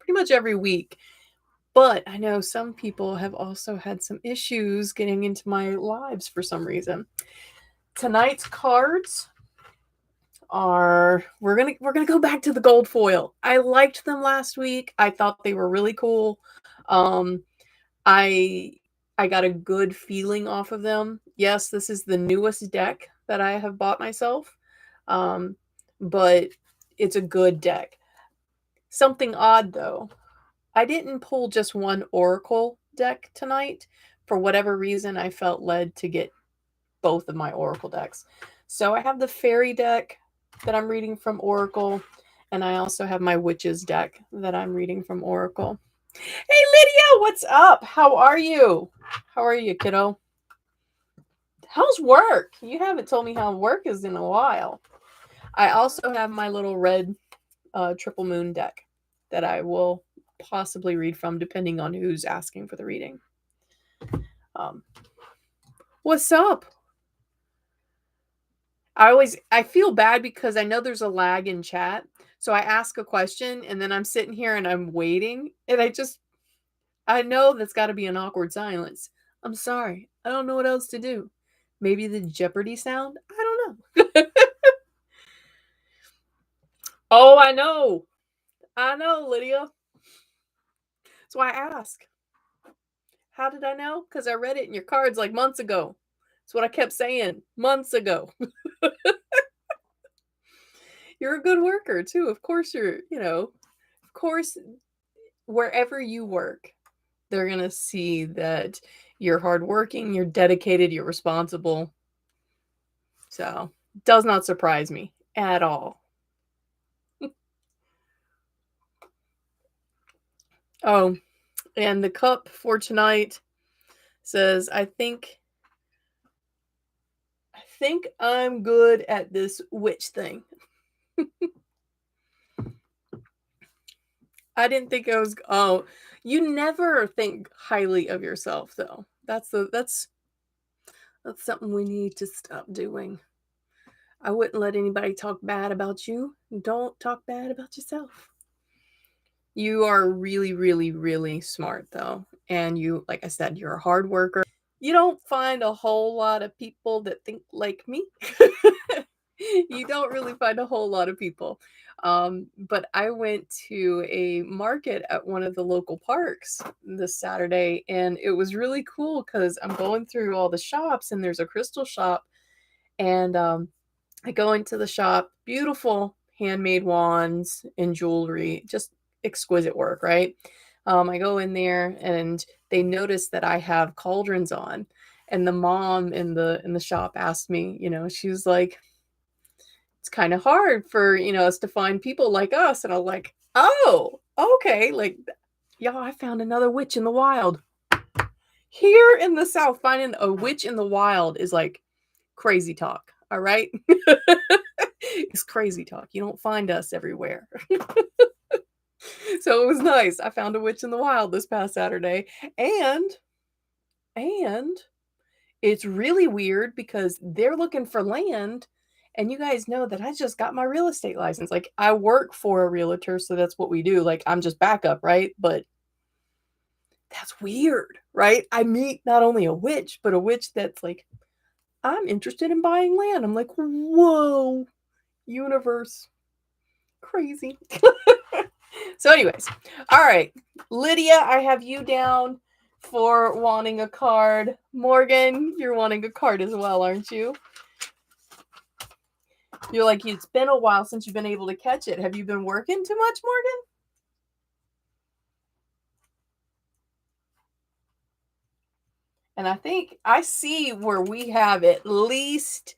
pretty much every week. But I know some people have also had some issues getting into my lives for some reason. Tonight's cards are we're gonna go back to the gold foil. I liked them last week. I thought they were really cool. Um, I I got a good feeling off of them. Yes, this is the newest deck that I have bought myself, um, but it's a good deck. Something odd though, I didn't pull just one Oracle deck tonight. For whatever reason, I felt led to get both of my Oracle decks. So I have the Fairy deck that I'm reading from Oracle, and I also have my Witches deck that I'm reading from Oracle. Hey Lydia, what's up? How are you? How are you, kiddo? How's work? You haven't told me how work is in a while. I also have my little red triple moon deck that I will possibly read from depending on who's asking for the reading. Um, what's up? I feel bad because I know there's a lag in chat. So I ask a question and then I'm sitting here and I'm waiting and I know that's got to be an awkward silence. I'm sorry. I don't know what else to do. Maybe the Jeopardy sound? I don't know. Oh, I know. I know, Lydia. That's why I ask. How did I know? Because I read it in your cards like months ago. That's what I kept saying months ago. You're a good worker too. Of course of course wherever you work, they're going to see that you're hardworking, you're dedicated, you're responsible. So, does not surprise me at all. Oh, and the cup for tonight says, I think I'm good at this witch thing. I didn't think I was. Oh, you never think highly of yourself, though. That's something we need to stop doing. I wouldn't let anybody talk bad about you. Don't talk bad about yourself. You are really, really, really smart, though, and you, like I said, you're a hard worker. You don't find a whole lot of people that think like me. You don't really find a whole lot of people. But I went to a market at one of the local parks this Saturday, and it was really cool because I'm going through all the shops, and there's a crystal shop, and I go into the shop, beautiful handmade wands and jewelry, just exquisite work, right? I go in there and they notice that I have cauldrons on. And the mom in the shop asked me, she was like, it's kind of hard for, us to find people like us. And I'm like, oh, okay. Like, y'all, I found another witch in the wild. Here in the South, finding a witch in the wild is like crazy talk. All right. It's crazy talk. You don't find us everywhere. So it was nice. I found a witch in the wild this past Saturday. And it's really weird because they're looking for land. And you guys know that I just got my real estate license. Like, I work for a realtor, so that's what we do. Like, I'm just backup, right? But that's weird, right? I meet not only a witch, but a witch that's like, I'm interested in buying land. I'm like, whoa, universe. Crazy. So, anyways, all right. Lydia, I have you down for wanting a card. Morgan, you're wanting a card as well, aren't you? You're like, it's been a while since you've been able to catch it. Have you been working too much, Morgan? And I think I see where we have at least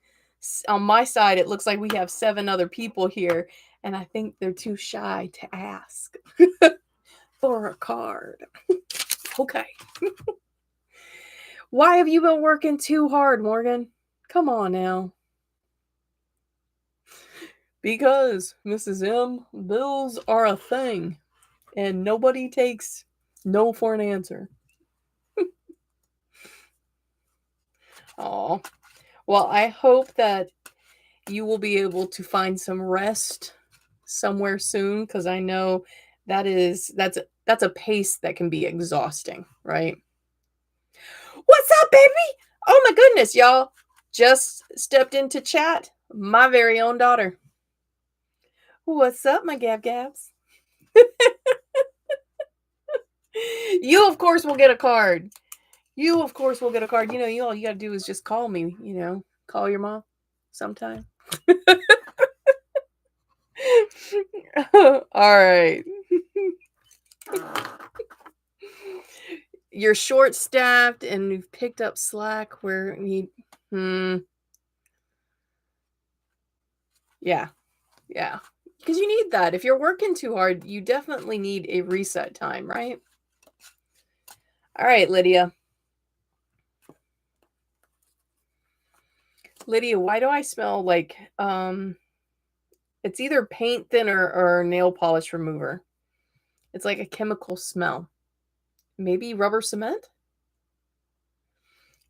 on my side, it looks like we have 7 other people here. And I think they're too shy to ask for a card. Okay. Why have you been working too hard, Morgan? Come on now. Because, Mrs. M, bills are a thing, and nobody takes no for an answer. Aw. Well, I hope that you will be able to find some rest somewhere soon, because I know That's a pace that can be exhausting, right? What's up, baby? Oh my goodness, y'all. Just stepped into chat. My very own daughter. What's up, my Gab Gabs? You, of course, will get a card. You, of course, will get a card. You all you gotta do is just call me, call your mom sometime. All right. You're short-staffed and you've picked up slack where you yeah. Yeah. Because you need that. If you're working too hard, you definitely need a reset time, right? All right, Lydia. Lydia, why do I smell like it's either paint thinner or nail polish remover? It's like a chemical smell. Maybe rubber cement?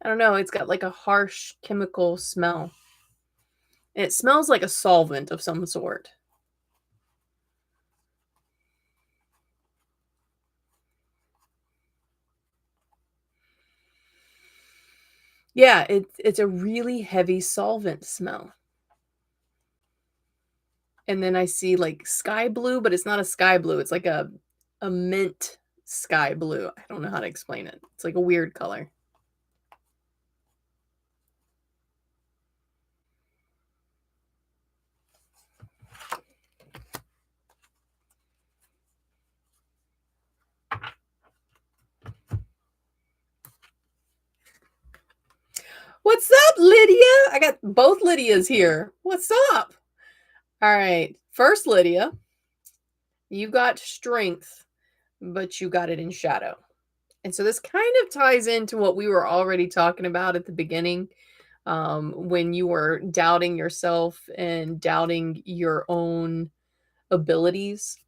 I don't know. It's got like a harsh chemical smell. And it smells like a solvent of some sort. Yeah, it's a really heavy solvent smell. And then I see like sky blue, but it's not a sky blue. It's like a mint sky blue. I don't know how to explain it. It's like a weird color. What's up, Lydia? I got both Lydias here. What's up? All right. First, Lydia, you got strength, but you got it in shadow. And so this kind of ties into what we were already talking about at the beginning, when you were doubting yourself and doubting your own abilities.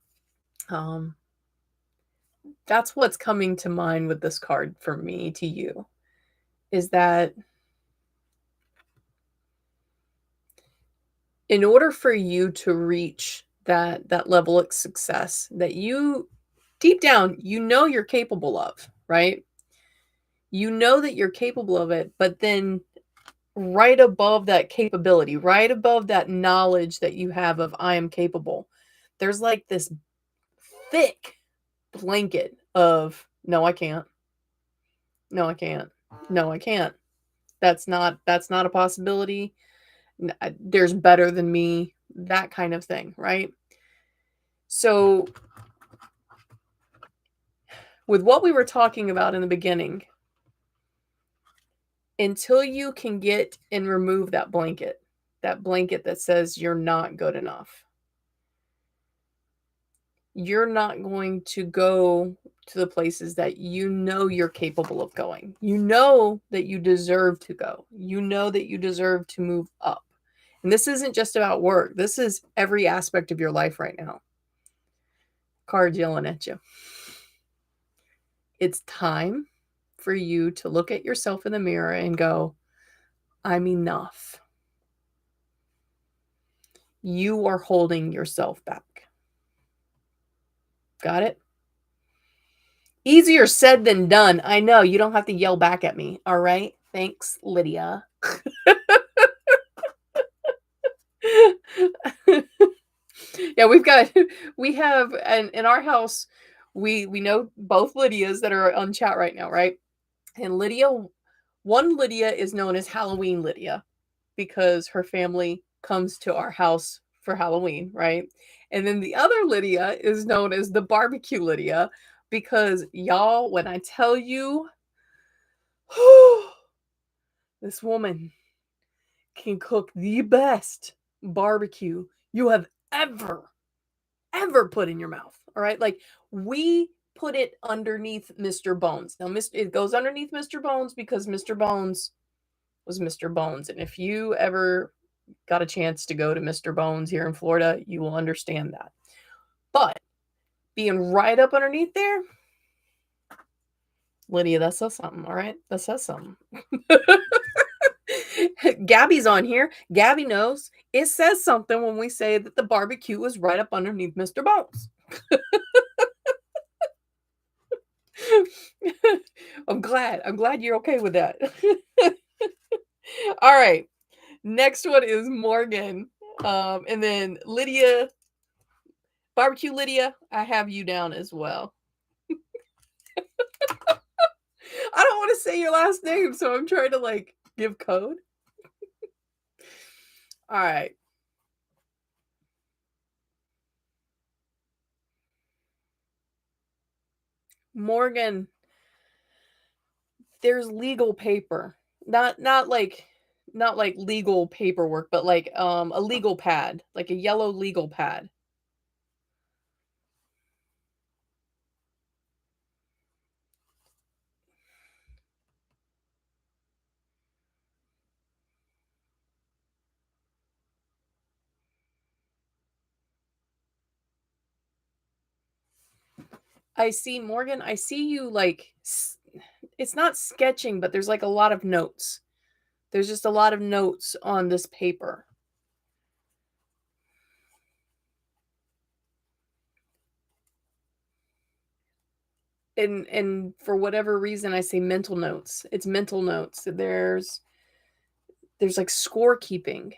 That's what's coming to mind with this card for me to you, is that in order for you to reach that level of success that you deep down you're capable of, right? You know that you're capable of it, but then right above that capability, right above that knowledge that you have of I am capable, there's like this thick blanket of no, I can't. No, I can't. No, I can't. That's not a possibility. There's better than me, that kind of thing, right? So with what we were talking about in the beginning, until you can get and remove that blanket that says you're not good enough, you're not going to go to the places that you know you're capable of going. You know that you deserve to go. You know that you deserve to move up. And this isn't just about work. This is every aspect of your life right now. Card yelling at you. It's time for you to look at yourself in the mirror and go, I'm enough. You are holding yourself back. Got it? Easier said than done. I know. You don't have to yell back at me. All right? Thanks, Lydia. Yeah, we have, and in our house, we know both Lydias that are on chat right now, right? And one Lydia is known as Halloween Lydia because her family comes to our house for Halloween, right? And then the other Lydia is known as the barbecue Lydia because y'all, when I tell you, this woman can cook the best barbecue you have ever put in your mouth. All right. Like we put it underneath Mr. Bones. Now, it goes underneath Mr. Bones because Mr. Bones was Mr. Bones. And if you ever got a chance to go to Mr. Bones here in Florida, you will understand that. But being right up underneath there, Lydia, that says something. All right. That says something. Gabby's on here. Gabby knows it says something when we say that the barbecue is right up underneath Mr. Bones. I'm glad you're okay with that. All right. Next one is Morgan. And then Lydia, barbecue Lydia, I have you down as well. I don't want to say your last name, so I'm trying to like give code. All right. Morgan, there's legal paper. Not like legal paperwork, but like a legal pad, like a yellow legal pad. I see Morgan, I see you like it's not sketching, but there's like a lot of notes. There's just a lot of notes on this paper. And for whatever reason I say mental notes. It's mental notes. There's like scorekeeping.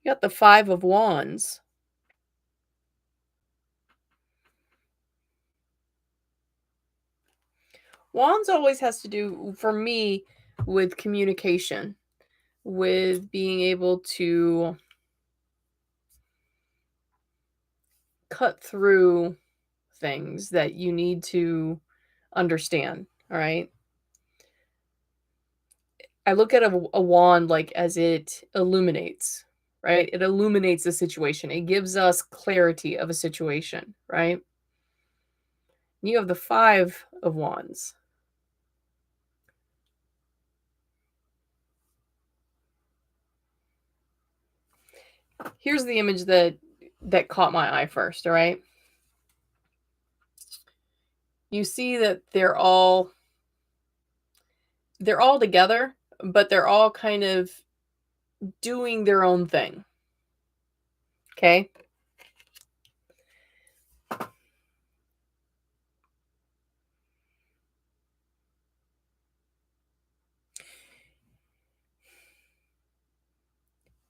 You got the 5 of wands. Wands always has to do for me with communication, with being able to cut through things that you need to understand, all right? I look at a wand like as it illuminates, right? It illuminates a situation. It gives us clarity of a situation, right? You have the 5 of wands. Here's the image that caught my eye first, all right? You see that they're all together, but they're all kind of doing their own thing. Okay?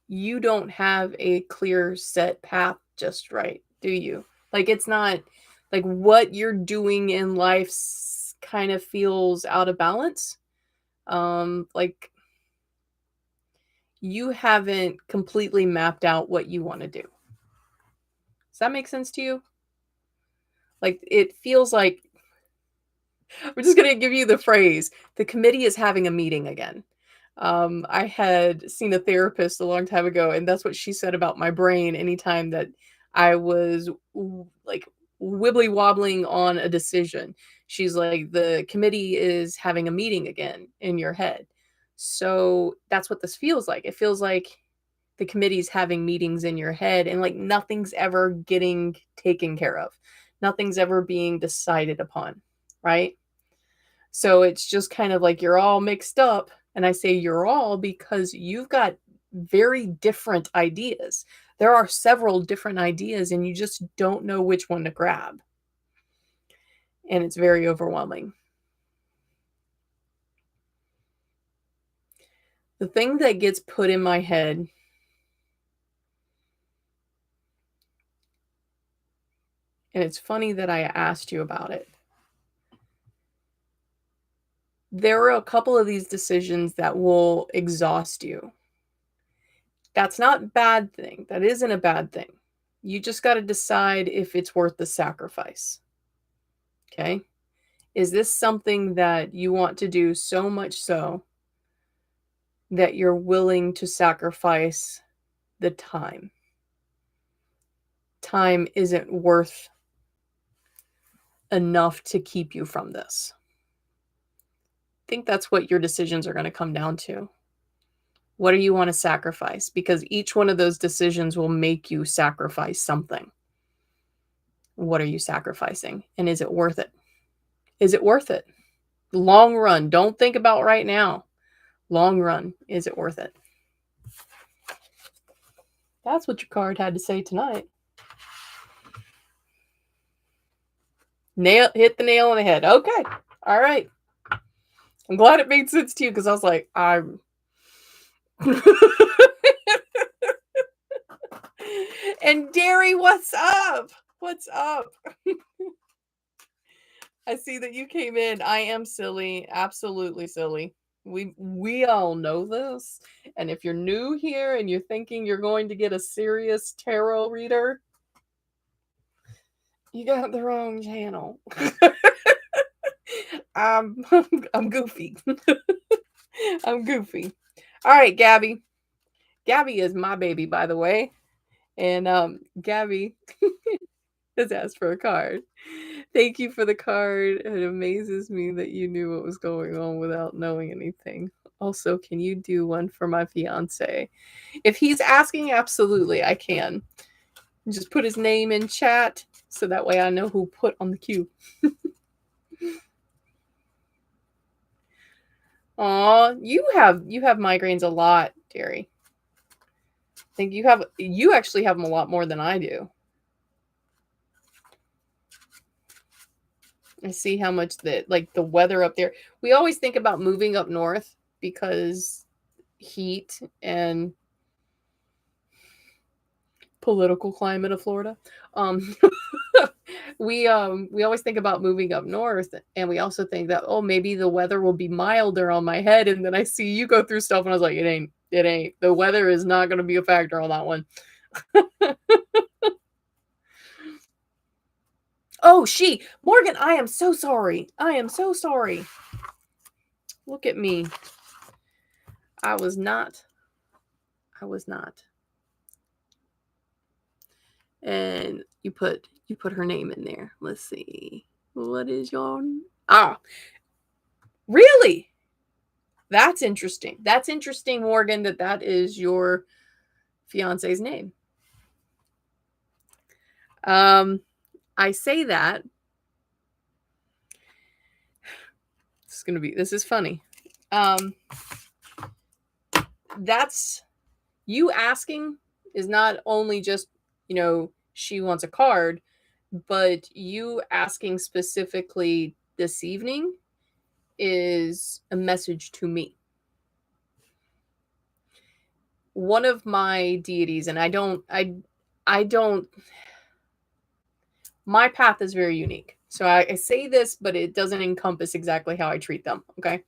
You don't have a clear set path just right, do you? Like it's not like what you're doing in life kind of feels out of balance. Like you haven't completely mapped out what you want to do. Does that make sense to you? Like it feels like we're just going to give you the phrase. The committee is having a meeting again. I had seen a therapist a long time ago, and that's what she said about my brain anytime that I was like wibbly wobbling on a decision. She's like, the committee is having a meeting again in your head. So that's what this feels like. It feels like the committee's having meetings in your head, and like nothing's ever getting taken care of, nothing's ever being decided upon, right? So it's just kind of like you're all mixed up. And I say you're all because you've got very different ideas. There are several different ideas, and you just don't know which one to grab. And it's very overwhelming. The thing that gets put in my head, and it's funny that I asked you about it. There are a couple of these decisions that will exhaust you. That's not a bad thing. That isn't a bad thing. You just got to decide if it's worth the sacrifice. Okay? Is this something that you want to do so much so that you're willing to sacrifice the time? Time isn't worth enough to keep you from this. I think that's what your decisions are going to come down to. What do you want to sacrifice? Because each one of those decisions will make you sacrifice something. What are you sacrificing? And is it worth it? Is it worth it? Long run. Don't think about right now. Long run. Is it worth it? That's what your card had to say tonight. Hit the nail on the head. Okay. All right. I'm glad it made sense to you because I was like, I'm. And Derry, what's up? What's up? I see that you came in. I am silly, absolutely silly. We all know this. And if you're new here and you're thinking you're going to get a serious tarot reader, you got the wrong channel. I'm I'm goofy. I'm goofy. All right, Gabby. Gabby is my baby, by the way. And Gabby has asked for a card. Thank you for the card. It amazes me that you knew what was going on without knowing anything. Also, can you do one for my fiance? If he's asking, absolutely, I can. Just put his name in chat so that way I know who put on the queue. Aw, you have migraines a lot, Derry. I think you actually have them a lot more than I do. I see how much the weather up there. We always think about moving up north because heat and political climate of Florida. We always think about moving up north, and we also think that, oh, maybe the weather will be milder on my head. And then I see you go through stuff, and I was like, it ain't. The weather is not going to be a factor on that one. Oh, Morgan, I am so sorry. I am so sorry. Look at me. I was not. And you put her name in there. Let's see. What is your really? That's interesting. That's interesting, Morgan, that is your fiance's name. I say that. This is funny. That's you asking is not only just, she wants a card, but you asking specifically this evening is a message to me. One of my deities, and I don't, my path is very unique. So I say this, but it doesn't encompass exactly how I treat them. Okay.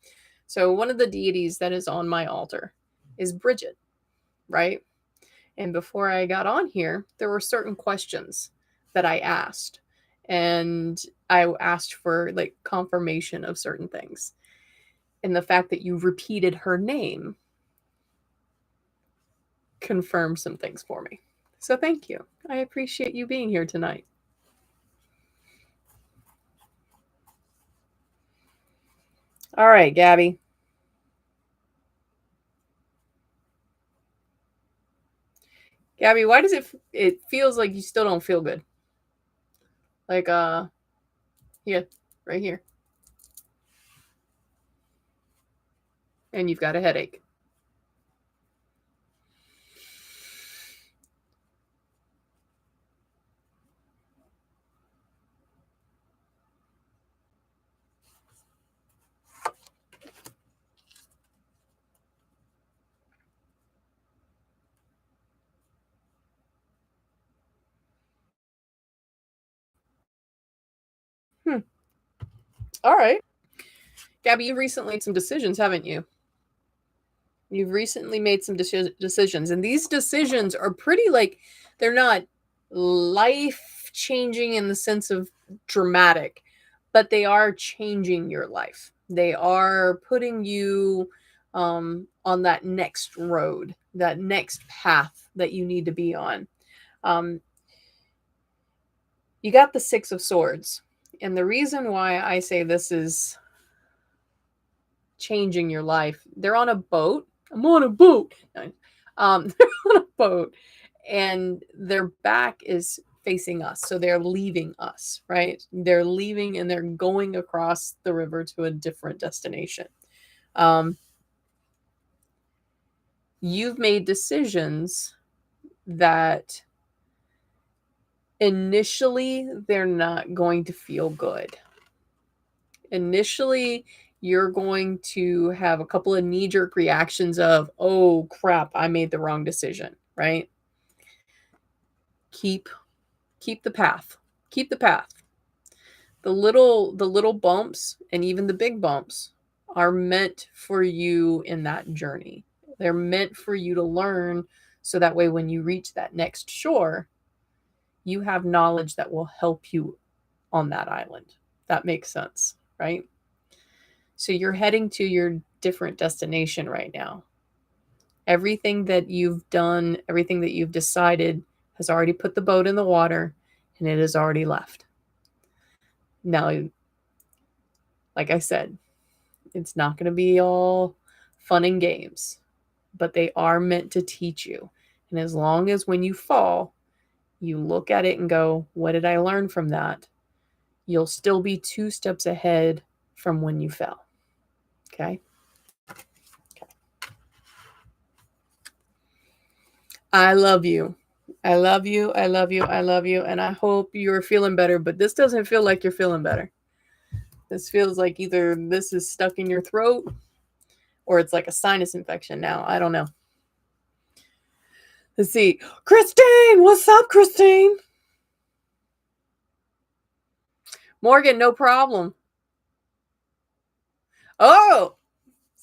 So one of the deities that is on my altar is Bridget, right? And before I got on here, there were certain questions that I asked. And I asked for confirmation of certain things. And the fact that you repeated her name confirmed some things for me. So thank you. I appreciate you being here tonight. All right, Gabby. Gabby, why does it feels like you still don't feel good? Here, right here. And you've got a headache. All right. Gabby, you've recently made some decisions, haven't you? You've recently made some decisions, and these decisions are pretty they're not life changing in the sense of dramatic, but they are changing your life. They are putting you on that next road, that next path that you need to be on. You got the Six of Swords, and the reason why I say this is changing your life, they're on a boat. I'm on a boat. They're on a boat, and their back is facing us. So they're leaving us, right? They're leaving and they're going across the river to a different destination. You've made decisions that initially they're not going to feel good. Initially, you're going to have a couple of knee-jerk reactions of, oh crap, I made the wrong decision, right? Keep the path. Keep the path. The little bumps and even the big bumps are meant for you in that journey. They're meant for you to learn so that way when you reach that next shore, you have knowledge that will help you on that island. That makes sense, right? So you're heading to your different destination right now. Everything that you've done, everything that you've decided has already put the boat in the water and it has already left. Now, like I said, it's not going to be all fun and games, but they are meant to teach you. And as long as when you fall, you look at it and go, what did I learn from that? You'll still be 2 steps ahead from when you fell. Okay? I love you. I love you. I love you. I love you. And I hope you're feeling better, but this doesn't feel like you're feeling better. This feels like either this is stuck in your throat or it's like a sinus infection now. I don't know. Let's see. Christine, what's up, Christine? Morgan, no problem. Oh,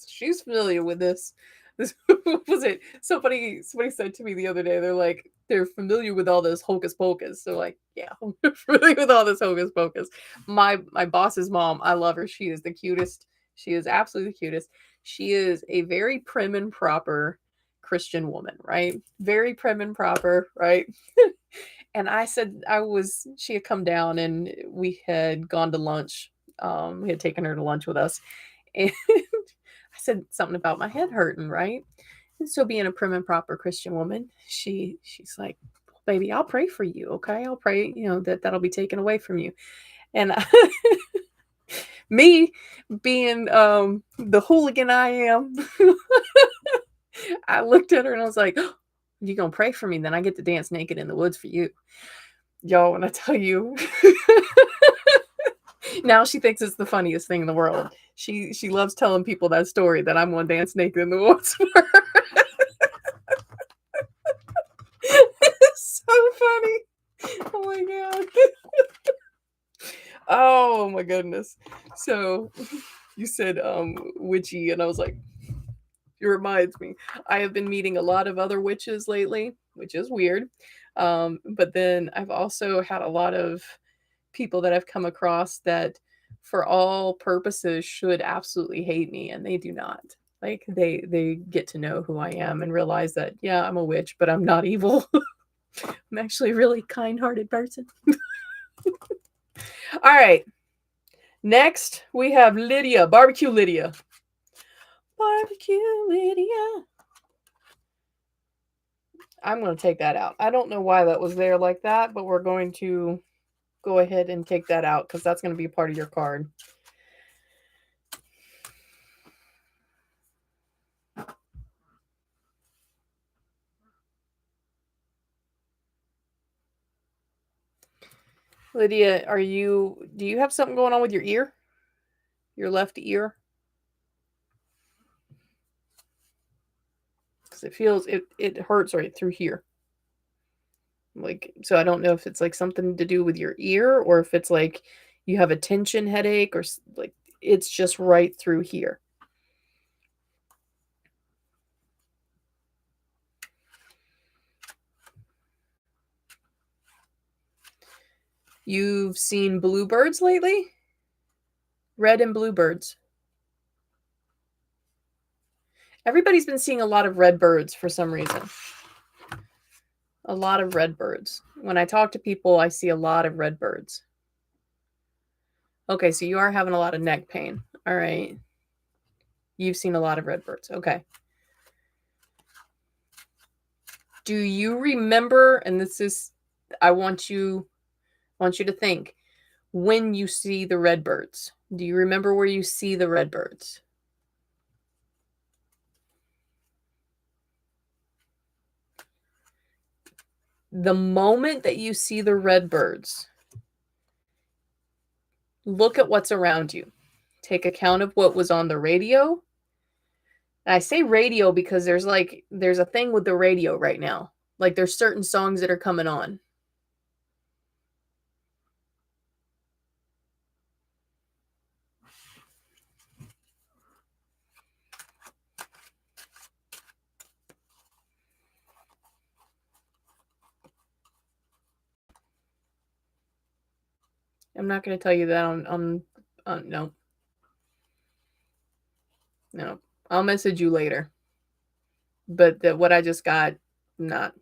she's familiar with this. This was it. Somebody said to me the other day, they're like, they're familiar with all this hocus pocus. So like, yeah, I'm familiar with all this hocus pocus. My boss's mom, I love her. She is the cutest. She is absolutely the cutest. She is a very prim and proper Christian woman, right? Very prim and proper, right? And I said she had come down and we had gone to lunch. We had taken her to lunch with us. And I said something about my head hurting, right? And so being a prim and proper Christian woman, she's like, baby, I'll pray for you, okay? I'll pray, that'll be taken away from you. And me being the hooligan I am, I looked at her and I was like, oh, you gonna pray for me? Then I get to dance naked in the woods for you. Y'all, when I tell you, now she thinks it's the funniest thing in the world. She loves telling people that story that I'm gonna dance naked in the woods for her. It's so funny. Oh my god. Oh my goodness. So you said witchy, and I was like, it reminds me. I have been meeting a lot of other witches lately, which is weird. But then I've also had a lot of people that I've come across that for all purposes should absolutely hate me, and they do not. Like they get to know who I am and realize that, yeah, I'm a witch, but I'm not evil. I'm actually a really kind-hearted person. All right. Next, we have Lydia, Barbecue Lydia. Barbecue Lydia. I'm going to take that out. I don't know why that was there like that, but we're going to go ahead and take that out because that's going to be part of your card. Lydia, do you have something going on with your ear? Your left ear? Because it hurts right through here. Like, so I don't know if it's like something to do with your ear or if it's like you have a tension headache or like it's just right through here. You've seen bluebirds lately? Red and bluebirds. Everybody's been seeing a lot of red birds for some reason. A lot of red birds. When I talk to people, I see a lot of red birds. Okay, so you are having a lot of neck pain. All right. You've seen a lot of red birds. Okay. Do you remember, and this is, I want you to think, when you see the red birds, do you remember where you see the red birds? The moment that you see the red birds, look at what's around you. Take account of what was on the radio. I say radio because there's a thing with the radio right now. Like there's certain songs that are coming on. I'm not going to tell you that on no. No. I'll message you later. But what I just got, not.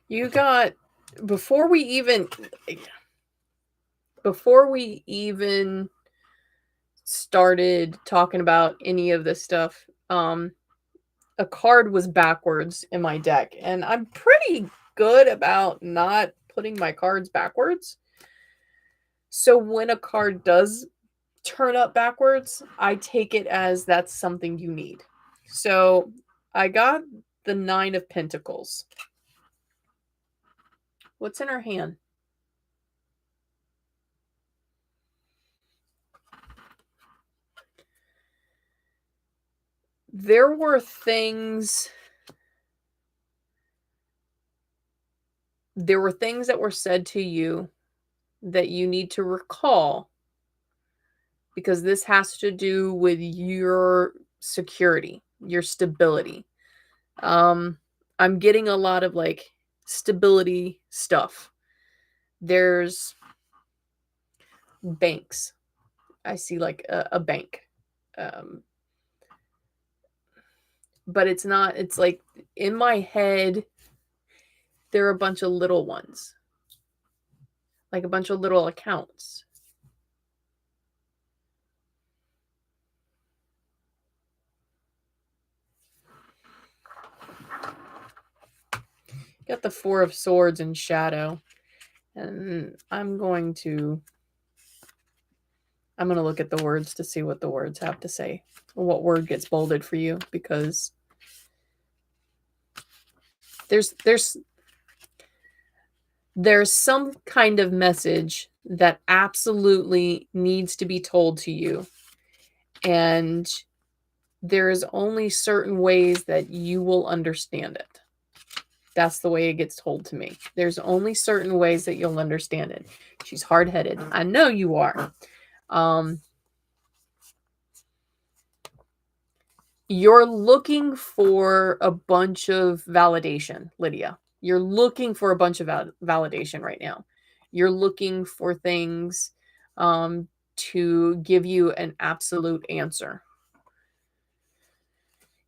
You got before we even started talking about any of this stuff, a card was backwards in my deck, and I'm pretty good about not putting my cards backwards. So when a card does turn up backwards, I take it as that's something you need. So I got the 9 of Pentacles. What's in her hand? There were things that were said to you that you need to recall, because this has to do with your security, your stability. I'm getting a lot of like stability stuff. There's banks. I see like a bank. But it's not, it's like in my head, there are a bunch of little ones, like a bunch of little accounts. Got the 4 of Swords in shadow. And I'm going to look at the words to see what the words have to say. What word gets bolded for you, because there's some kind of message that absolutely needs to be told to you. And there's only certain ways that you will understand it. That's the way it gets told to me. There's only certain ways that you'll understand it. She's hard-headed. I know you are. You're looking for a bunch of validation, Lydia. You're looking for a bunch of validation right now. You're looking for things to give you an absolute answer.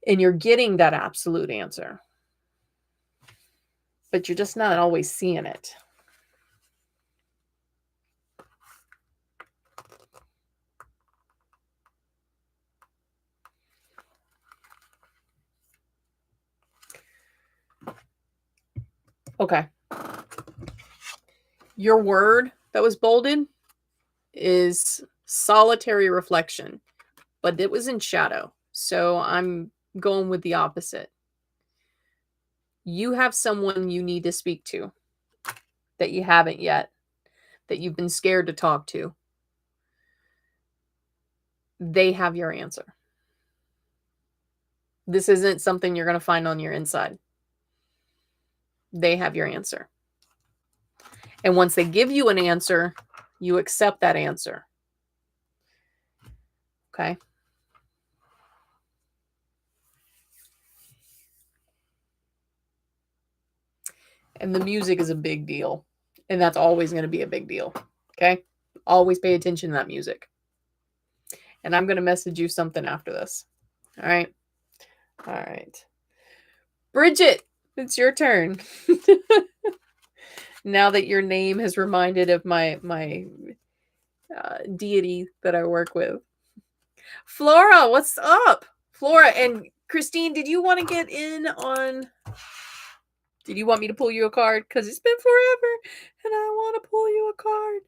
And you're getting that absolute answer. But you're just not always seeing it. Okay. Your word that was bolded is solitary reflection, but it was in shadow. So I'm going with the opposite. You have someone you need to speak to that you haven't yet, that you've been scared to talk to. They have your answer. This isn't something you're going to find on your inside. They have your answer. And once they give you an answer, you accept that answer. Okay? And the music is a big deal. And that's always going to be a big deal. Okay? Always pay attention to that music. And I'm going to message you something after this. All right? All right. Bridget, it's your turn. Now that your name has reminded of my deity that I work with. Flora, what's up? Flora, and Christine, did you want to get in on... Did you want me to pull you a card? Because it's been forever, and I want to pull you a card.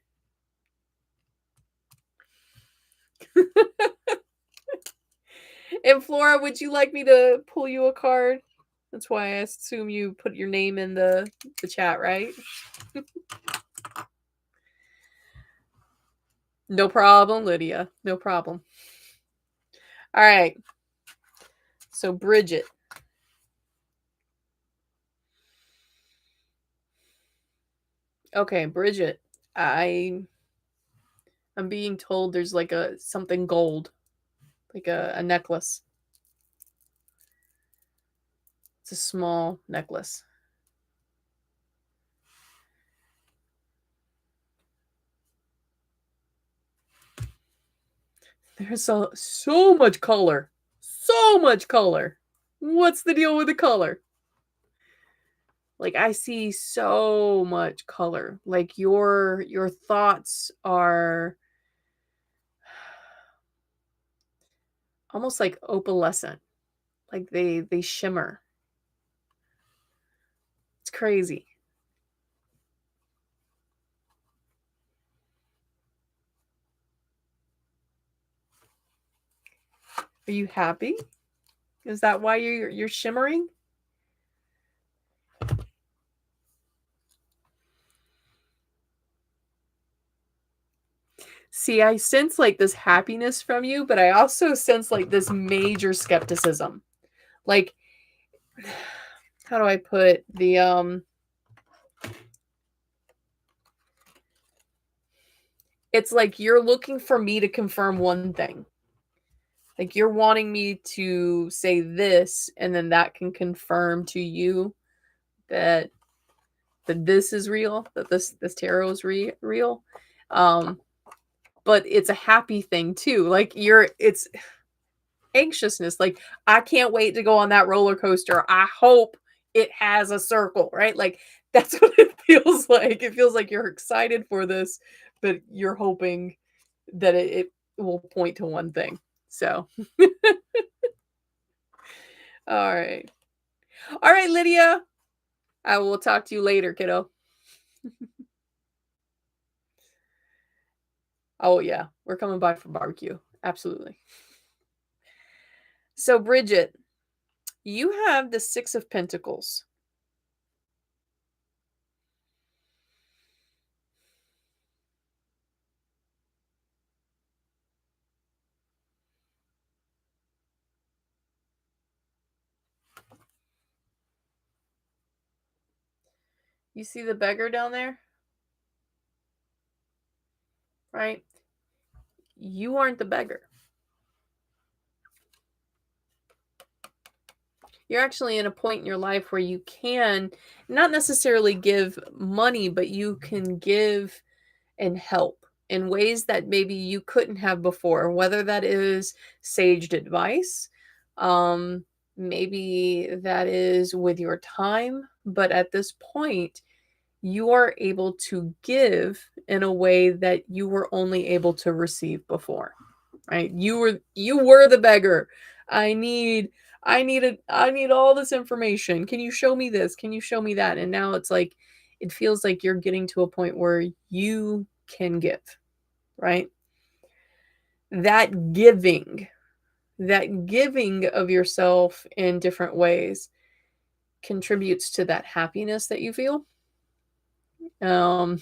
And Flora, would you like me to pull you a card? That's why I assume you put your name in the chat, right? No problem, Lydia. No problem. All right. So, Bridget. Okay, Bridget. I'm being told there's like something gold. Like a necklace. It's a small necklace. There's so much color. So much color. What's the deal with the color? Like, I see so much color. Like, your thoughts are almost like opalescent. Like they shimmer. It's crazy. Are you happy? Is that why you're shimmering? See, I sense like this happiness from you, but I also sense like this major skepticism. Like, how do I put the it's like you're looking for me to confirm one thing. Like, you're wanting me to say this, and then that can confirm to you that this is real, that this tarot is real. But it's a happy thing too. Like, it's anxiousness. Like, I can't wait to go on that roller coaster. I hope it has a circle, right? Like, that's what it feels like. It feels like you're excited for this, but you're hoping that it will point to one thing. So, all right. All right, Lydia. I will talk to you later, kiddo. Oh, yeah. We're coming by for barbecue. Absolutely. So, Bridget, you have the Six of Pentacles. You see the beggar down there? Right? You aren't the beggar. You're actually in a point in your life where you can not necessarily give money, but you can give and help in ways that maybe you couldn't have before, whether that is saged advice, maybe that is with your time. But at this point, you are able to give in a way that you were only able to receive before, right? You were the beggar. I need all this information. Can you show me this? Can you show me that? And now it's like, it feels like you're getting to a point where you can give, right? That giving of yourself in different ways contributes to that happiness that you feel. I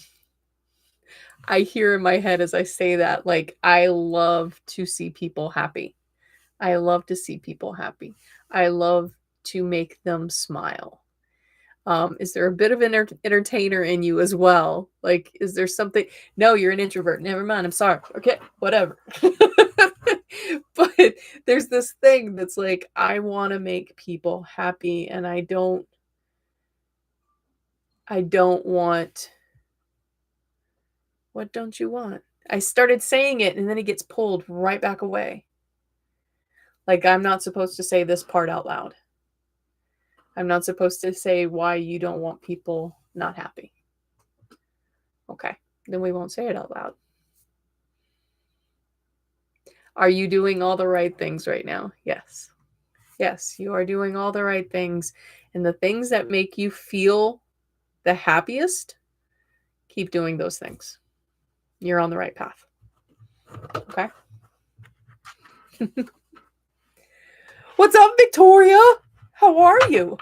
hear in my head as I say that, like, I love to see people happy. I love to see people happy. I love to make them smile. Is there a bit of an entertainer in you as well? Like, is there something? No, you're an introvert. Never mind. I'm sorry. Okay, whatever. But there's this thing that's like, I want to make people happy, and I don't want... What don't you want? I started saying it, and then it gets pulled right back away. Like, I'm not supposed to say this part out loud. I'm not supposed to say why you don't want people not happy. Okay, then we won't say it out loud. Are you doing all the right things right now? Yes. Yes, you are doing all the right things. And the things that make you feel the happiest, keep doing those things. You're on the right path. Okay. What's up, Victoria? How are you?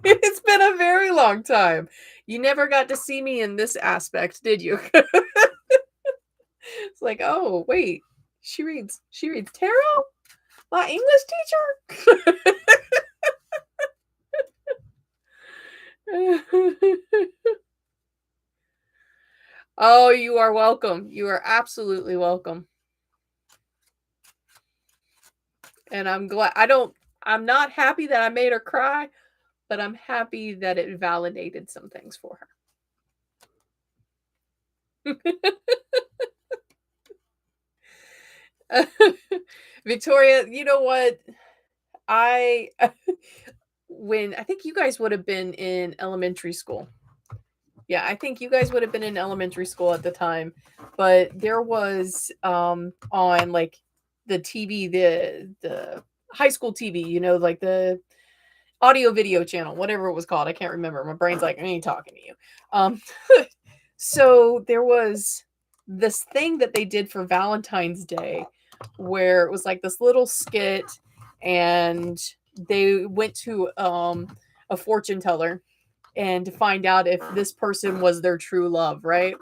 It's been a very long time. You never got to see me in this aspect, did you? It's like, oh, wait. She reads tarot? My English teacher? Oh, you are welcome. You are absolutely welcome. And I'm glad I'm not happy that I made her cry, but I'm happy that it validated some things for her. Victoria, you know what? I when I think you guys would have been in elementary school. Yeah, I think you guys would have been in elementary school at the time, but there was on like the TV, the high school TV, like the audio video channel, whatever it was called. I can't remember. My brain's like, I ain't talking to you. Um so there was this thing that they did for Valentine's Day where it was like this little skit, and they went to a fortune teller and to find out if this person was their true love, right?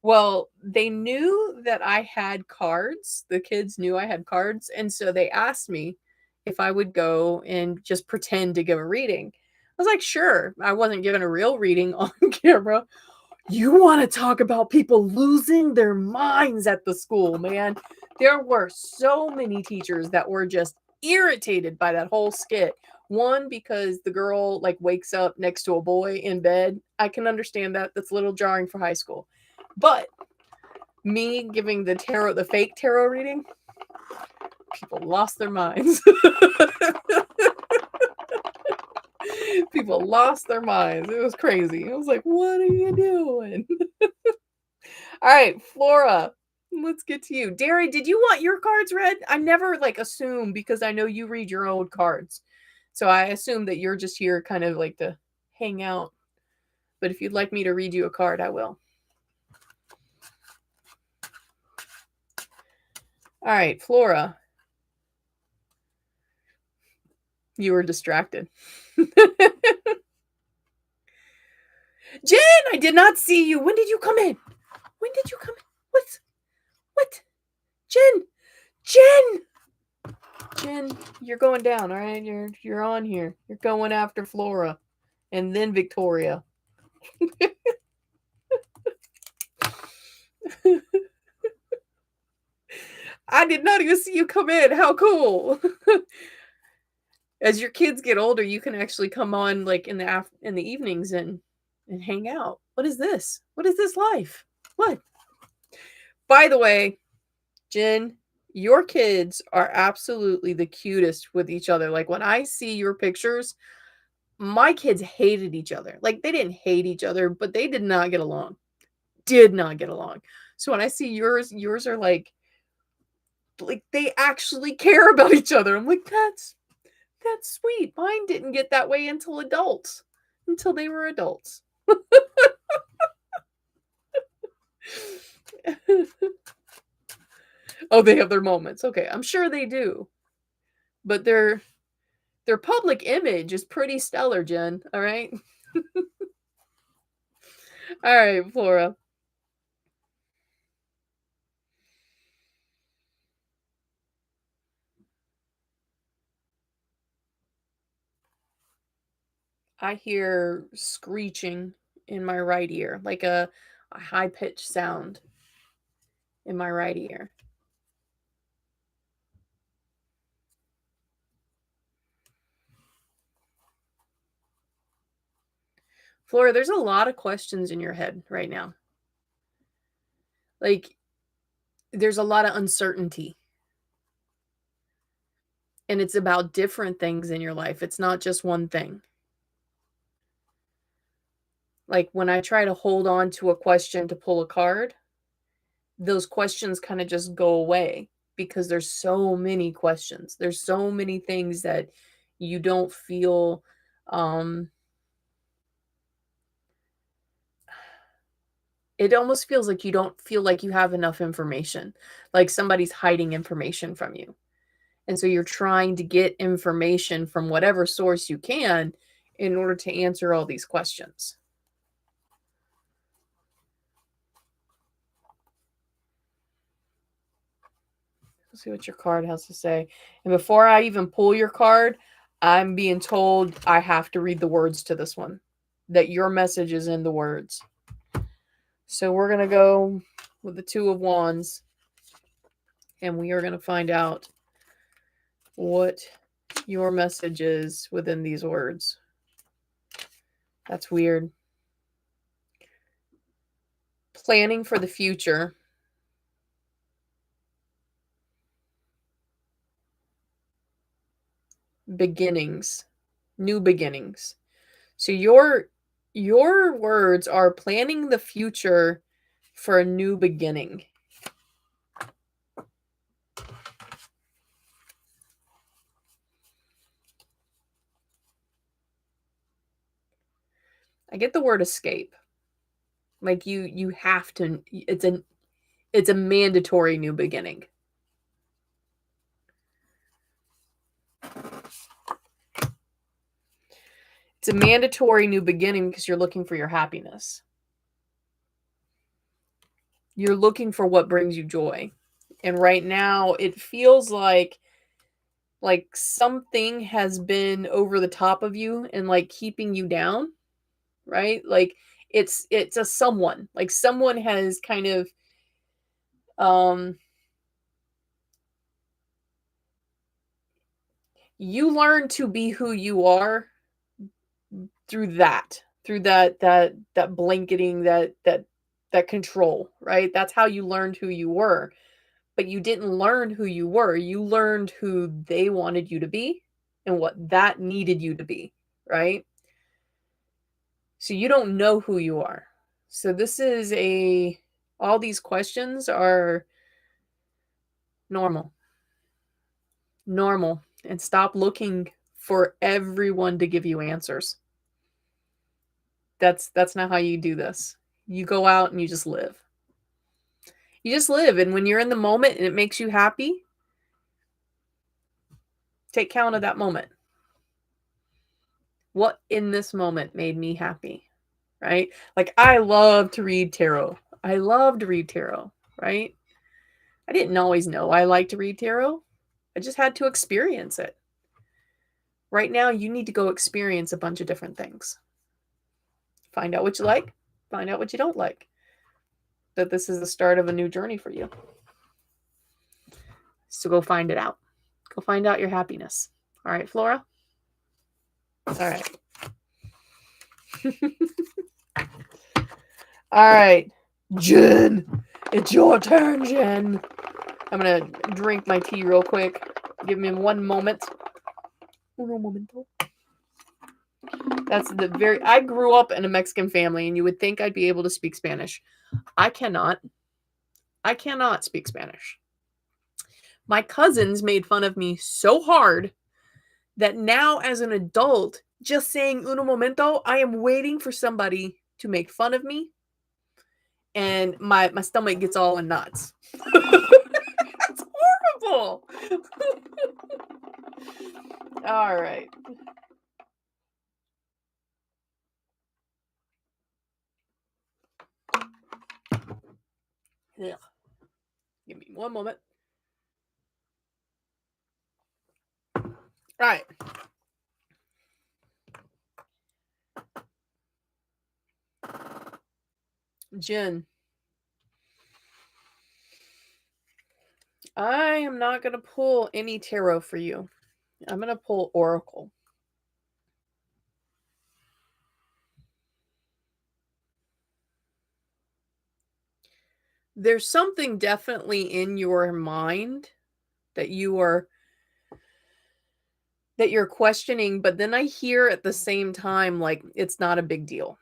Well, they knew that I had cards. The kids knew I had cards. And so they asked me if I would go and just pretend to give a reading. I was like, sure. I wasn't giving a real reading on camera. You want to talk about people losing their minds at the school, man. There were so many teachers that were just irritated by that whole skit. One, because the girl like wakes up next to a boy in bed. I can understand that. That's a little jarring for high school. But me giving the fake tarot reading, people lost their minds. People lost their minds. It was crazy. I was like, what are you doing? All right, Flora, let's get to you. Derry, did you want your cards read? I never like assume because I know you read your own cards. So I assume that you're just here kind of like to hang out. But if you'd like me to read you a card, I will. All right, Flora. You were distracted. Jen, I did not see you. When did you come in? When did you come in? What? Jen! Jen, you're going down, all right? You're on here. You're going after Flora. And then Victoria. I did not even see you come in. How cool. As your kids get older, you can actually come on like in the evenings and hang out. What is this? What is this life? What? By the way, Jen, your kids are absolutely the cutest with each other. Like when I see your pictures, my kids hated each other. Like they didn't hate each other, but they did not get along. Did not get along. So when I see yours are like they actually care about each other. I'm like, that's sweet. Mine didn't get that way until they were adults. Oh, they have their moments. Okay, I'm sure they do. But their public image is pretty stellar, Jen, all right? All right, Flora. I hear screeching in my right ear, like a high-pitched sound in my right ear. Flora, there's a lot of questions in your head right now. Like, there's a lot of uncertainty. And it's about different things in your life. It's not just one thing. Like, when I try to hold on to a question to pull a card, those questions kind of just go away because there's so many questions. There's so many things that You don't feel, um, it almost feels like you don't feel like you have enough information, like somebody's hiding information from you. And so you're trying to get information from whatever source you can in order to answer all these questions. Let's see what your card has to say. And before I even pull your card, I'm being told I have to read the words to this one, that your message is in the words. So we're going to go with the Two of Wands, and we are going to find out what your message is within these words. That's weird. Planning for the future. Beginnings. New beginnings. So your words are planning the future for a new beginning. I get the word escape. Like you have to, it's a mandatory new beginning. It's a mandatory new beginning because you're looking for your happiness. You're looking for what brings you joy. And right now it feels like something has been over the top of you and like keeping you down, right? Like it's a someone, like someone has kind of you learn to be who you are through that blanketing, that control, right? That's how you learned who you were. But you didn't learn who you were. You learned who they wanted you to be and what that needed you to be, right? So you don't know who you are. So this is all these questions are normal. Normal. And stop looking for everyone to give you answers. That's not how you do this. You go out and you just live. You just live, and when you're in the moment and it makes you happy, take count of that moment. What in this moment made me happy, right? Like I love to read tarot. I love to read tarot, right? I didn't always know I liked to read tarot. I just had to experience it. Right now, you need to go experience a bunch of different things. Find out what you like, find out what you don't like. That this is the start of a new journey for you. So go find it out. Go find out your happiness. All right, Flora? All right. All right, Jen. It's your turn, Jen. I'm going to drink my tea real quick. Give me one moment. Uno momento. That's I grew up in a Mexican family, and you would think I'd be able to speak Spanish. I cannot. I cannot speak Spanish. My cousins made fun of me so hard that now as an adult, just saying uno momento, I am waiting for somebody to make fun of me, and my stomach gets all in knots. That's horrible. All right. Ugh. Give me one moment. All right. Jen, I am not going to pull any tarot for you. I'm going to pull Oracle. There's something definitely in your mind that you're questioning, but then I hear at the same time, like, it's not a big deal.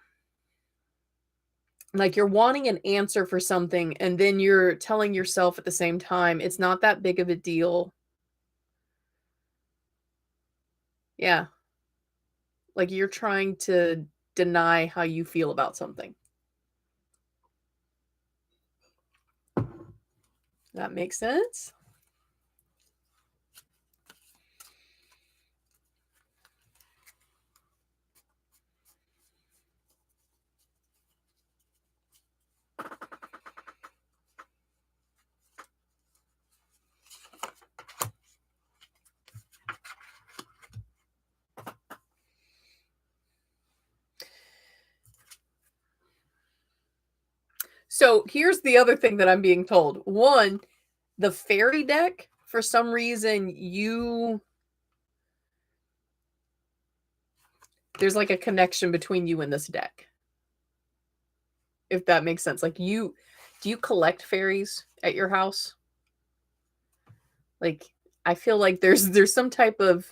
Like you're wanting an answer for something, and then you're telling yourself at the same time, it's not that big of a deal. Yeah. Like you're trying to deny how you feel about something. That makes sense? So here's the other thing that I'm being told. One, the fairy deck, for some reason, there's like a connection between you and this deck. If that makes sense. Like do you collect fairies at your house? Like I feel like there's some type of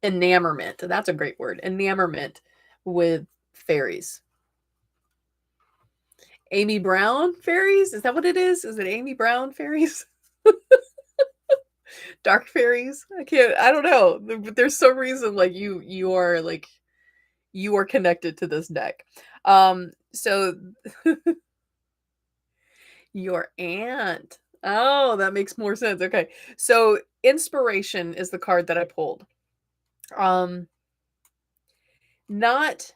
enamorment. That's a great word. Enamorment with fairies. Amy Brown fairies? Is that what it is? Is it Amy Brown fairies? Dark fairies? I don't know. But there's some reason like you are connected to this deck. So your aunt. Oh, that makes more sense. Okay. So inspiration is the card that I pulled. Um not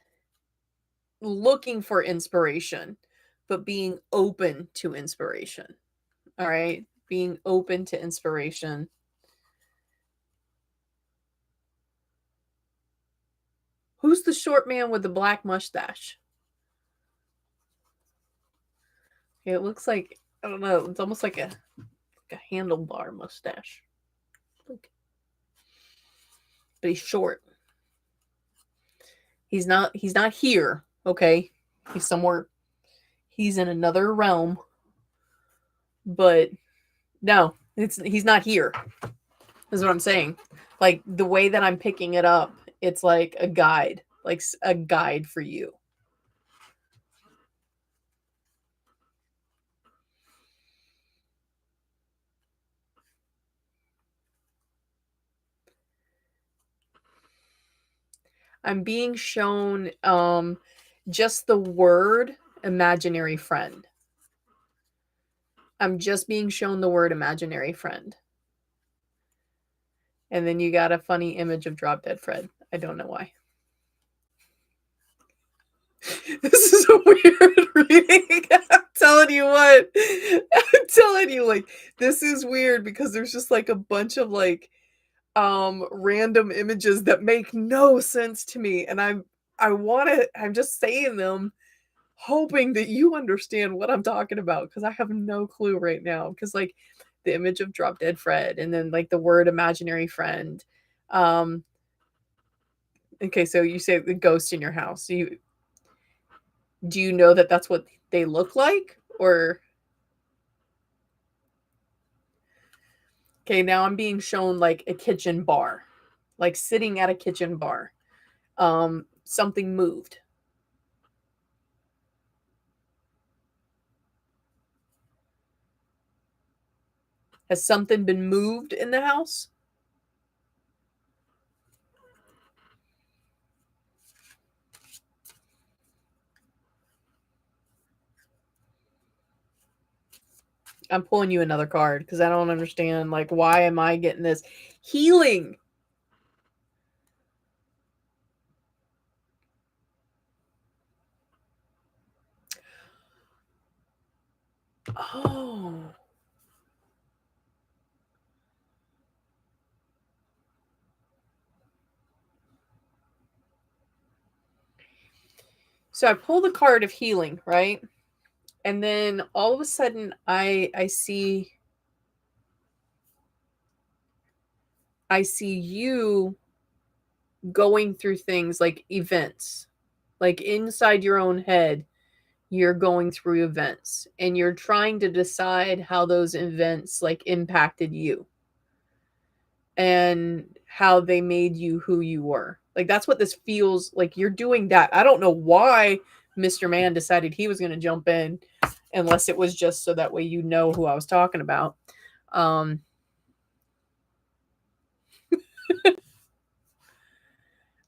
looking for inspiration, but being open to inspiration. All right? Being open to inspiration. Who's the short man with the black mustache? It looks like I don't know. It's almost like a handlebar mustache. Like, but he's short. He's not here, okay? He's somewhere he's in another realm. But no, he's not here. Is what I'm saying. Like the way that I'm picking it up, it's like a guide, like a guide for you. I'm being shown just the word imaginary friend. I'm just being shown the word imaginary friend. And then you got a funny image of Drop Dead Fred. I don't know why. This is a weird reading. I'm telling you what. I'm telling you, like, this is weird because there's just like a bunch of like random images that make no sense to me. And I'm just saying them hoping that you understand what I'm talking about because I have no clue right now. Because like the image of Drop Dead Fred and then like the word imaginary friend. Um okay, so you say the ghost in your house. Do you know that that's what they look like or okay, now I'm being shown like a kitchen bar. Like sitting at a kitchen bar. Something moved. Has something been moved in the house? I'm pulling you another card because I don't understand. Like, why am I getting this? Healing. Oh. So I pull the card of healing, right? And then all of a sudden I see you going through things like events. Like inside your own head, you're going through events and you're trying to decide how those events like impacted you and how they made you who you were. Like that's what this feels like you're doing that. I don't know why Mr. Man decided he was going to jump in unless it was just so that way you know who I was talking about. Um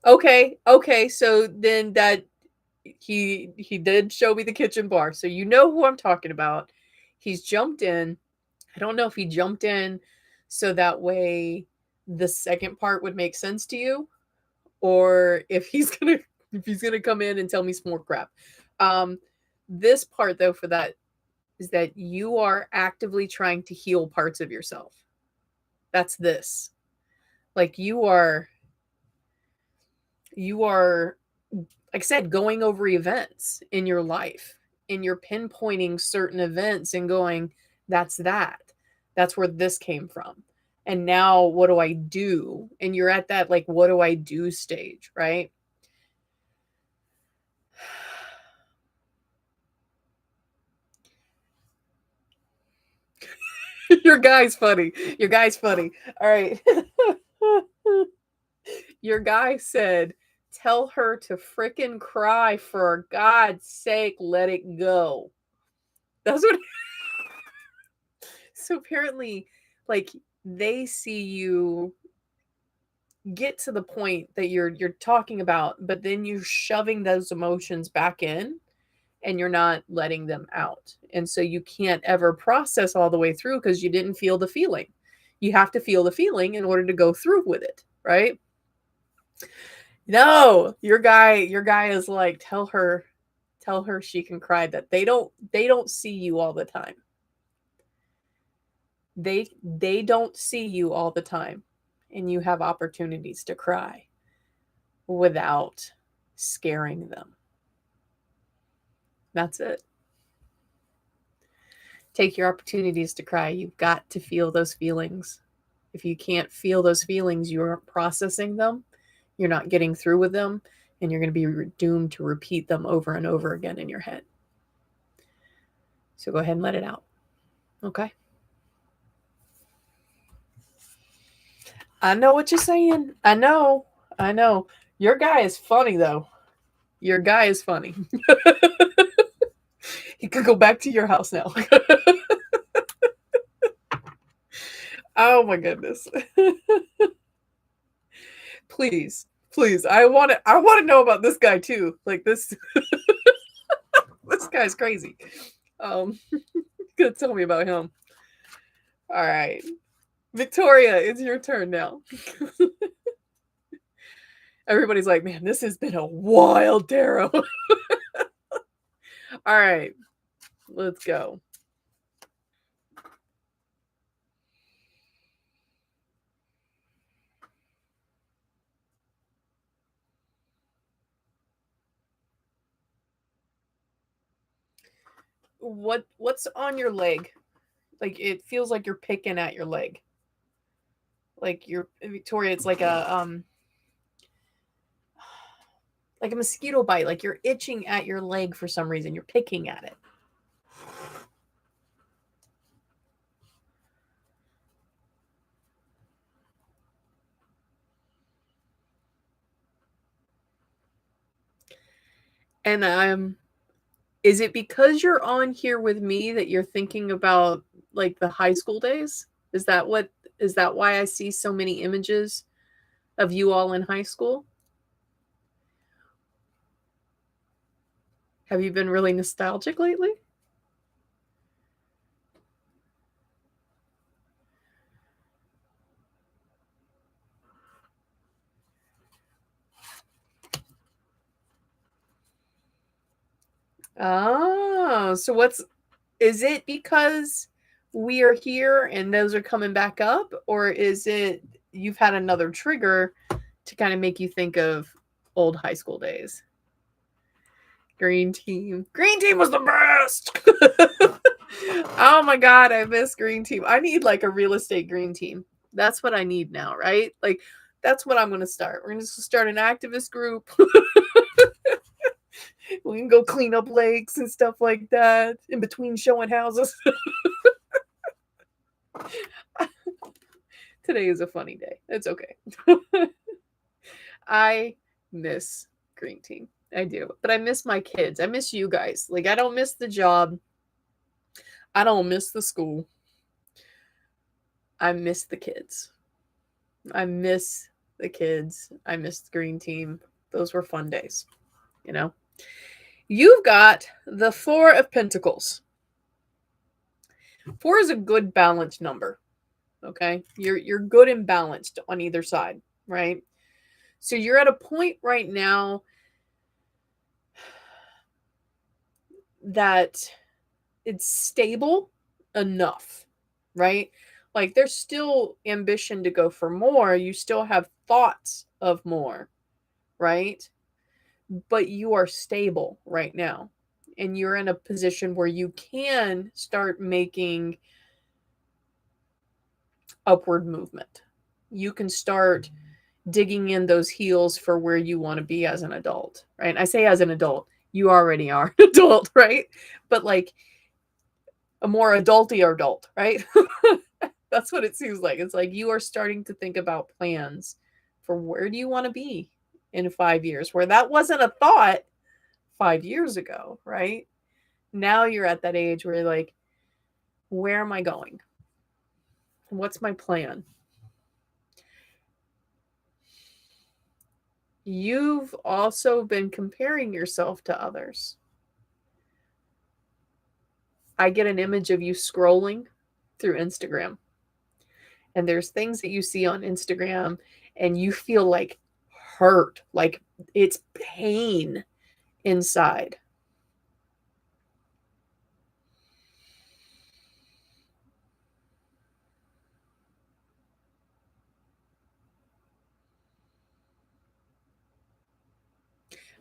Okay, so then that he did show me the kitchen bar, so you know who I'm talking about. He's jumped in. I don't know if he jumped in so that way the second part would make sense to you, or if he's gonna come in and tell me some more crap. Um, this part though for that is that you are actively trying to heal parts of yourself. That's this. Like you are like I said, going over events in your life and you're pinpointing certain events and going, that's that. That's where this came from. And now what do I do? And you're at that, like, what do I do stage, right? Your guy's funny. Your guy's funny. All right. Your guy said, tell her to frickin' cry for God's sake, let it go. That's what. So apparently, like, they see you get to the point that you're talking about, but then you're shoving those emotions back in and you're not letting them out. And so you can't ever process all the way through because you didn't feel the feeling. You have to feel the feeling in order to go through with it, right? No, your guy is like, tell her she can cry, that they don't see you all the time. They don't see you all the time, and you have opportunities to cry without scaring them. That's it. Take your opportunities to cry. You've got to feel those feelings. If you can't feel those feelings, you aren't processing them, you're not getting through with them, and you're going to be doomed to repeat them over and over again in your head. So go ahead and let it out. Okay? I know what you're saying. I know. I know. Your guy is funny, though. Your guy is funny. He could go back to your house now. Oh my goodness. Please, please. I want to know about this guy too. Like this guy's crazy. Gonna tell me about him. All right. Victoria, it's your turn now. Everybody's like, man, this has been a wild tarot. All right, let's go. What's on your leg? Like it feels like you're picking at your leg. Like you're Victoria, it's like a mosquito bite, like you're itching at your leg for some reason. You're picking at it. And is it because you're on here with me that you're thinking about like the high school days? Is that why I see so many images of you all in high school? Have you been really nostalgic lately? Oh, so is it because we are here and those are coming back up, or is it you've had another trigger to kind of make you think of old high school days? Green team. Green team was the best. Oh my god, I miss green team. I need like a real estate green team. That's what I need now, right? Like that's what I'm going to start. We're going to start an activist group. We can go clean up lakes and stuff like that in between showing houses. Today is a funny day. It's okay. I miss green team. I do. But I miss my kids. I miss you guys. Like I don't miss the job. I don't miss the school. I miss the kids. I miss the kids. I miss the green team. Those were fun days, you know. You've got the Four of Pentacles. 4 is a good balanced number. Okay? You're good and balanced on either side, right? So you're at a point right now that it's stable enough, right? Like there's still ambition to go for more. You still have thoughts of more, right? But you are stable right now. And you're in a position where you can start making upward movement. You can start digging in those heels for where you want to be as an adult, right? I say as an adult, you already are an adult, right? But like a more adulty adult, right? That's what it seems like. It's like you are starting to think about plans for where do you want to be in 5 years, where that wasn't a thought 5 years ago, right? Now you're at that age where you're like, where am I going? What's my plan? You've also been comparing yourself to others. I get an image of you scrolling through Instagram, and there's things that you see on Instagram and you feel like hurt, like it's pain inside.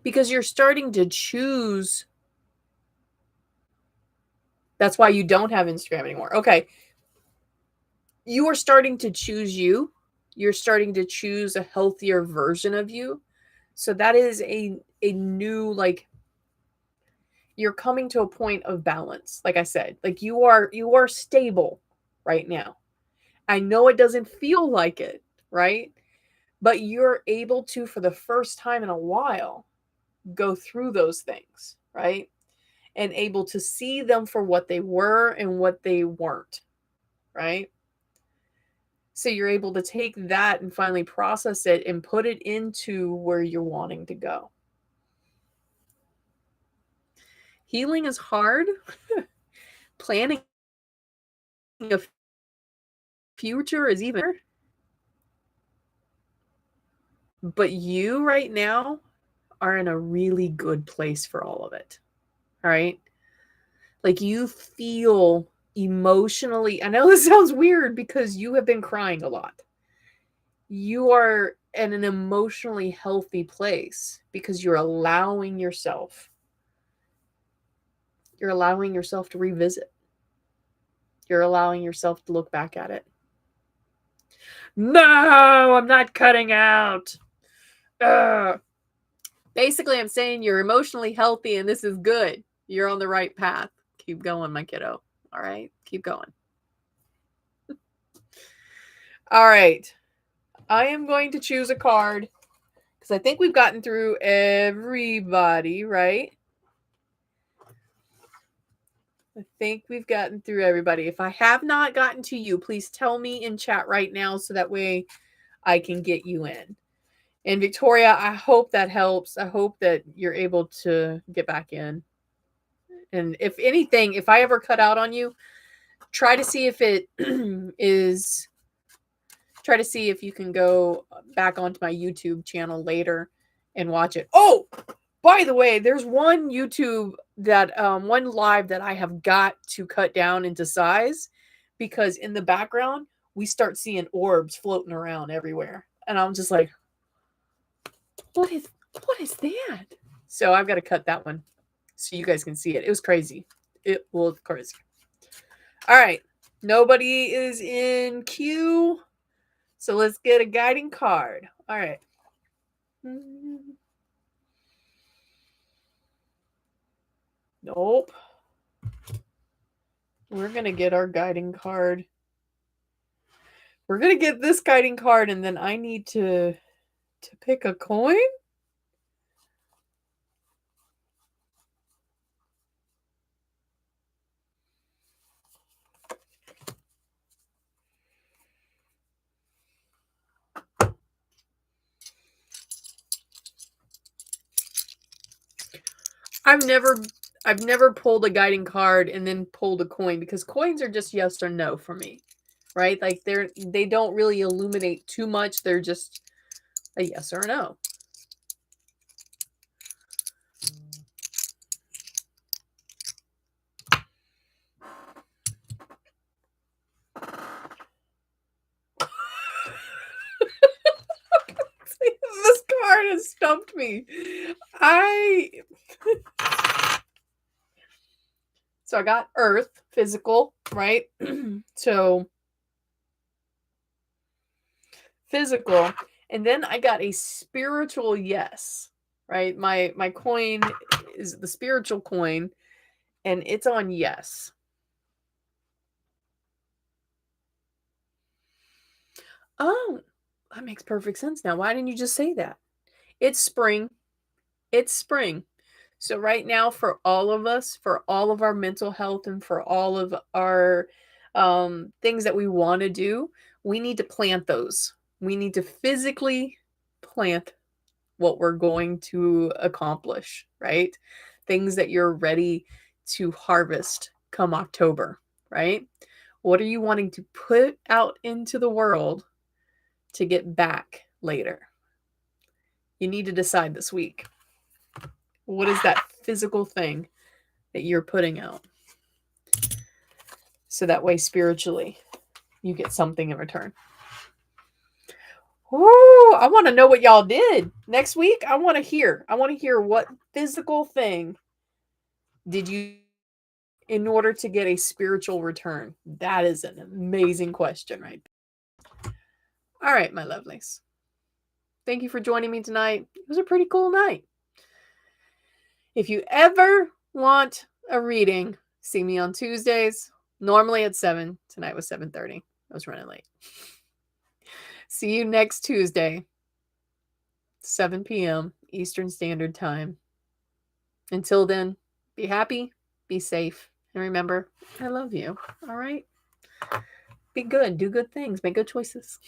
Because you're starting to choose. That's why you don't have Instagram anymore. Okay. You are starting to choose you. You're starting to choose a healthier version of you. So that is a new, like, you're coming to a point of balance. Like I said, like you are stable right now. I know it doesn't feel like it, right? But you're able to, for the first time in a while, go through those things, right? And able to see them for what they were and what they weren't, right? So you're able to take that and finally process it and put it into where you're wanting to go. Healing is hard. Planning a future is even harder. But you right now are in a really good place for all of it. All right? Like you feel emotionally, I know this sounds weird because you have been crying a lot. You are in an emotionally healthy place because you're allowing yourself to revisit. You're allowing yourself to look back at it. No, I'm not cutting out. Ugh. Basically, I'm saying you're emotionally healthy and this is good. You're on the right path. Keep going, my kiddo. All right, keep going. All right. I am going to choose a card because I think we've gotten through everybody, right? I think we've gotten through everybody. If I have not gotten to you, please tell me in chat right now so that way I can get you in. And Victoria, I hope that helps. I hope that you're able to get back in. And if anything, if I ever cut out on you, try to see if it is, try to see if you can go back onto my YouTube channel later and watch it. Oh, by the way, there's one YouTube that one live that I have got to cut down into size because in the background we start seeing orbs floating around everywhere. And I'm just like, what is that? So I've got to cut that one so you guys can see it. It was crazy. It was crazy. All right. Nobody is in queue. So let's get a guiding card. All right. Nope. We're going to get our guiding card. We're going to get this guiding card and then I need to pick a coin. I've never pulled a guiding card and then pulled a coin because coins are just yes or no for me, right? Like they don't really illuminate too much. They're just a yes or a no. This card has stumped me. So I got earth, physical, right? So physical, and then I got a spiritual yes, right? My coin is the spiritual coin, and it's on yes. Oh, that makes perfect sense now. Why didn't you just say that? It's spring. It's spring. So right now for all of us, for all of our mental health and for all of our things that we want to do, we need to plant those. We need to physically plant what we're going to accomplish, right? Things that you're ready to harvest come October, right? What are you wanting to put out into the world to get back later? You need to decide this week. What is that physical thing that you're putting out? So that way, spiritually, you get something in return. Ooh, I want to know what y'all did next week. I want to hear. I want to hear what physical thing did you in order to get a spiritual return? That is an amazing question, right? All right, my lovelies. Thank you for joining me tonight. It was a pretty cool night. If you ever want a reading, see me on Tuesdays, normally at 7. Tonight was 7:30. I was running late. See you next Tuesday, 7 p.m. Eastern Standard Time. Until then, be happy, be safe, and remember, I love you. All right? Be good, do good things, make good choices.